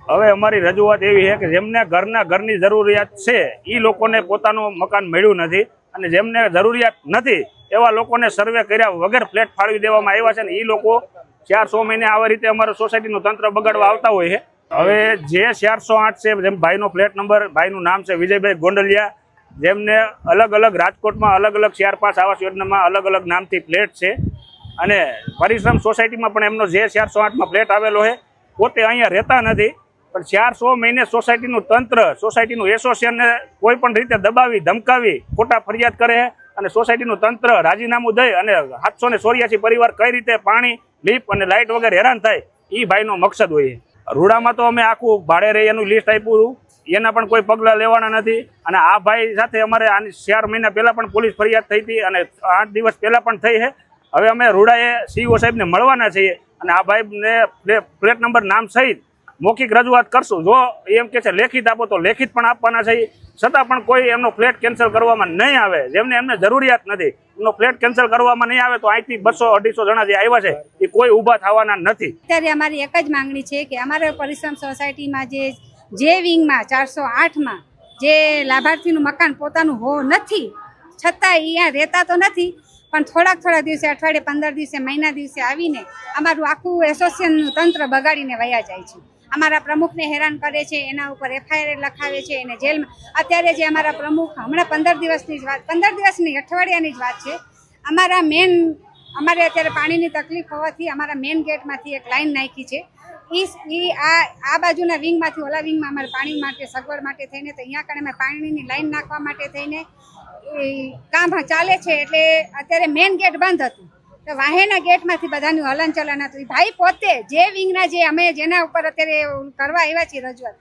હવે અમારી રજૂઆત એવી છે કે જેમને ઘરની જરૂરિયાત છે એ લોકોને પોતાનું મકાન મળ્યું નથી અને જેમને જરૂરિયાત નથી એવા લોકોને સર્વે કર્યા વગર ફ્લેટ ફાળવી દેવામાં આવ્યા છે ને એ લોકો 400 મહિને આવી રીતે અમારું સોસાયટીનું તંત્ર બગાડવા આવતા હોય છે। હવે જે 408 છે જેમ ભાઈનો ફ્લેટ નંબર ભાઈનું નામ છે વિજયભાઈ ગોંડલિયા, જેમને અલગ અલગ રાજકોટમાં અલગ અલગ 4-5 આવાસ યોજનામાં અલગ અલગ નામથી ફ્લેટ છે અને પરિશ્રમ સોસાયટીમાં પણ એમનો જે 408માં ફ્લેટ આવેલો છે પોતે અહીંયા રહેતા નથી પણ 400 મહિને સોસાયટીનું તંત્ર સોસાયટીનું એસોસિએશનને કોઈ પણ રીતે દબાવી ધમકાવી ખોટા ફરિયાદ કરે છે અને સોસાયટીનું તંત્ર રાજીનામું દઈ અને 784 પરિવાર કઈ રીતે પાણી લીપ અને લાઇટ વગર હેરાન થાય એ ભાઈનો મકસદ હોય। રૂડામાં તો અમે આખું ભાડે રહી એનું લિસ્ટ આપ્યું એના પણ કોઈ પગલાં લેવાના નથી અને આ ભાઈ સાથે અમારે 4 મહિના પહેલાં પણ પોલીસ ફરિયાદ થઈ હતી અને 8 દિવસ પહેલાં પણ થઈ છે। હવે અમે રૂડાએ સીઈઓ સાહેબને મળવાના છીએ અને આ ભાઈને ફ્લેટ નંબર નામ સહિત મૌખિક રજૂઆત કરશું। જો એમ કે છે લેખિત આપો તો લેખિત પણ આપવાના છે, છતાં પણ કોઈ એમનો ફ્લેટ કેન્સલ કરવામાં નહીં આવે જેમને એમને જરૂરિયાત નથી એમનો ફ્લેટ કેન્સલ કરવામાં નહીં આવે તો અહીંથી 200-250 જણા જે આવ્યા છે એ કોઈ ઊભા થવાના નથી। અત્યારે અમારી એક જ માંગણી છે કે અમારે પરિશ્રમ સોસાયટીમાં જે વિંગમાં 408માં જે લાભાર્થીનું મકાન પોતાનું નથી છતાં અહીંયા રહેતા તો નથી પણ થોડા દિવસે અઠવાડિયે 15 દિવસે મહિના દિવસે આવીને અમારું આખું એસોસિએશનનું તંત્ર બગાડીને વયા જાય છે। અમારા પ્રમુખને હેરાન કરે છે, એના ઉપર FIR લખાવે છે, એને જેલમાં અત્યારે જે અમારા પ્રમુખ હમણાં 15 દિવસની જ વાત 15 દિવસની અઠવાડિયાની જ વાત છે અમારે અત્યારે પાણીની તકલીફ હોવાથી અમારા મેઇન ગેટમાંથી એક લાઈન નાખી છે આ બાજુના વિંગમાંથી ઓલા વિંગમાં અમારે પાણી માટે સગવડ માટે થઈને તો અહીંયા કણે અમે પાણીની લાઈન નાખવા માટે થઈને કામ ચાલે છે એટલે અત્યારે મેઇન ગેટ બંધ હતું તો વાહેના ગેટમાંથી બધાનું હલનચલન હતું। ભાઈ પોતે જે વિંગના જે અમે જેના ઉપર અત્યારે કરવા આવ્યા છીએ રજૂઆત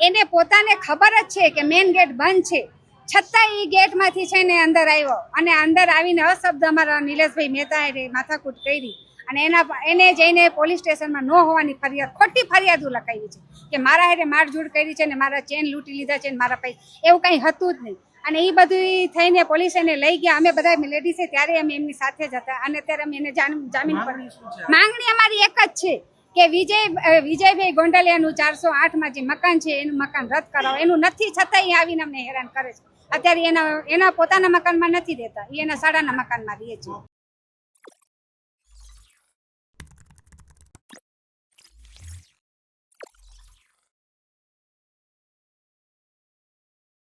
એને પોતાને ખબર જ છે કે મેઇન ગેટ બંધ છે છતાં એ ગેટમાંથી છે ને અંદર આવ્યો અને અંદર આવીને અશબ્દ અમારા નિલેશભાઈ મહેતાએ માથાકૂટ કરી અને એને જઈને પોલીસ સ્ટેશનમાં ન હોવાની ફરિયાદ ખોટી ફરિયાદો લખાવી છે કે મારા હારે મારઝૂડ કરી છે ને મારા ચેન લૂંટી લીધા છે ને મારા પૈસા એવું કંઈ હતું જ નહીં અને એ બધું થઈને પોલીસ એને લઈ ગયા। અમે બધા લેડીઝે ત્યારે અમે એમની સાથે જ હતા અને અત્યારે અમે એને જામીન પર માંગણી અમારી એક જ છે કે વિજયભાઈ ગોંડલિયાનું 408માં જે મકાન છે એનું મકાન રદ કરાવો એનું નથી છતાં આવીને અમને હેરાન કરે છે। અત્યારે એના પોતાના મકાનમાં નથી રહેતા, એના સાડાના મકાનમાં રહે છે।